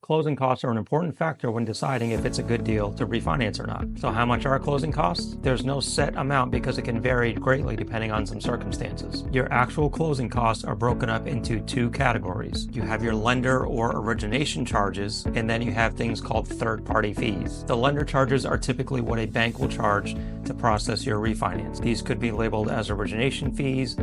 closing costs are an important factor when deciding if it's a good deal to refinance or not. So how much are closing costs? There's no set amount because it can vary greatly depending on some circumstances. Your actual closing costs are broken up into two categories. You have your lender or origination charges, and then you have things called third-party fees. The lender charges are typically what a bank will charge to process your refinance. These could be labeled as origination fees,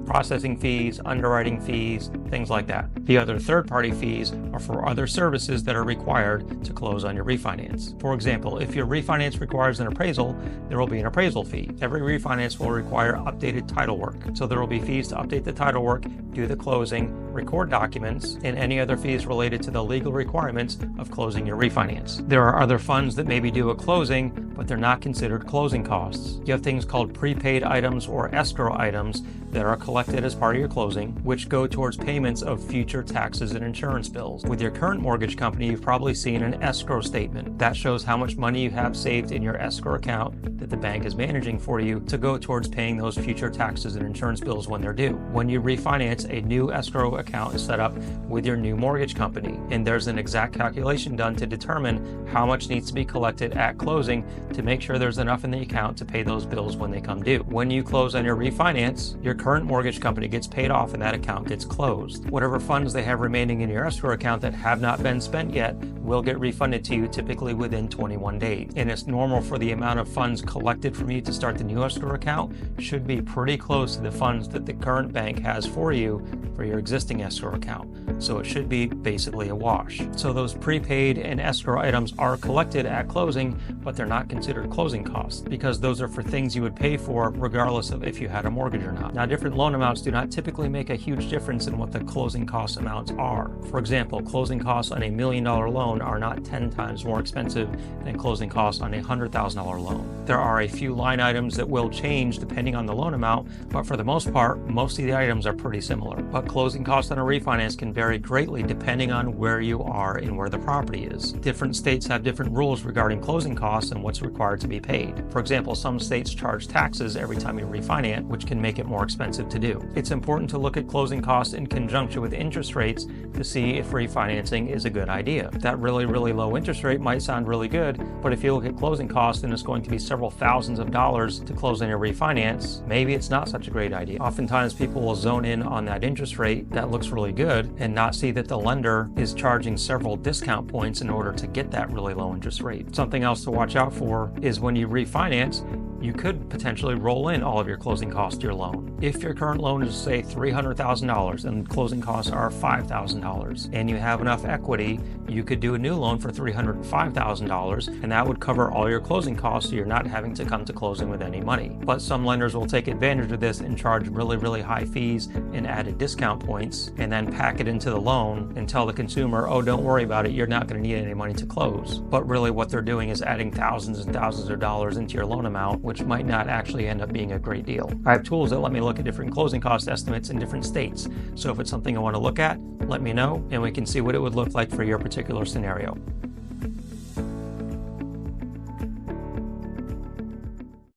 processing fees, underwriting fees, things like that. The other third-party fees are for other services that are required to close on your refinance. For example, if your refinance requires an appraisal, there will be an appraisal fee. Every refinance will require updated title work, so there will be fees to update the title work, do the closing, record documents, and any other fees related to the legal requirements of closing your refinance. There are other funds that maybe do a closing, but they're not considered closing costs. You have things called prepaid items or escrow items that are collected as part of your closing, which go towards payments of future taxes and insurance bills. With your current mortgage company, you've probably seen an escrow statement. That shows how much money you have saved in your escrow account that the bank is managing for you to go towards paying those future taxes and insurance bills when they're due. When you refinance, a new escrow account is set up with your new mortgage company, and there's an exact calculation done to determine how much needs to be collected at closing to make sure there's enough in the account to pay those bills when they come due. When you close on your refinance, your current mortgage company gets paid off and that account gets closed. Whatever funds they have remaining in your escrow account that have not been spent yet will get refunded to you typically within 21 days. And it's normal for the amount of funds collected from you to start the new escrow account should be pretty close to the funds that the current bank has for you for your existing escrow account. So it should be basically a wash. So those prepaid and escrow items are collected at closing, but they're not considered closing costs because those are for things you would pay for regardless of if you had a mortgage or not. Now, different loan amounts do not typically make a huge difference in what the closing cost amounts are. For example, closing costs on a $1 million loan are not 10 times more expensive than closing costs on a $100,000 loan. There are a few line items that will change depending on the loan amount, but for the most part, most of the items are pretty similar. But closing costs on a refinance can vary greatly depending on where you are and where the property is. Different states have different rules regarding closing costs and what's required to be paid. For example, some states charge taxes every time you refinance, which can make it more expensive to do. It's important to look at closing costs in conjunction with interest rates to see if refinancing is a good idea. That really low interest rate might sound really good, but if you look at closing costs and it's going to be several thousands of dollars to close on your refinance, maybe it's not such a great idea. Oftentimes people will zone in on that interest rate that looks really good and not see that the lender is charging several discount points in order to get that really low interest rate. Something else to watch out for is when you refinance, you could potentially roll in all of your closing costs to your loan. If your current loan is, say, $300,000 and closing costs are $5,000 and you have enough equity, you could do a new loan for $305,000 and that would cover all your closing costs so you're not having to come to closing with any money. But some lenders will take advantage of this and charge really high fees and added discount points and then pack it into the loan and tell the consumer, oh, don't worry about it, you're not going to need any money to close. But really what they're doing is adding thousands and thousands of dollars into your loan amount, which might not actually end up being a great deal. I have tools that let me look at different closing cost estimates in different states. So if it's something I want to look at, let me know and we can see what it would look like for your particular scenario.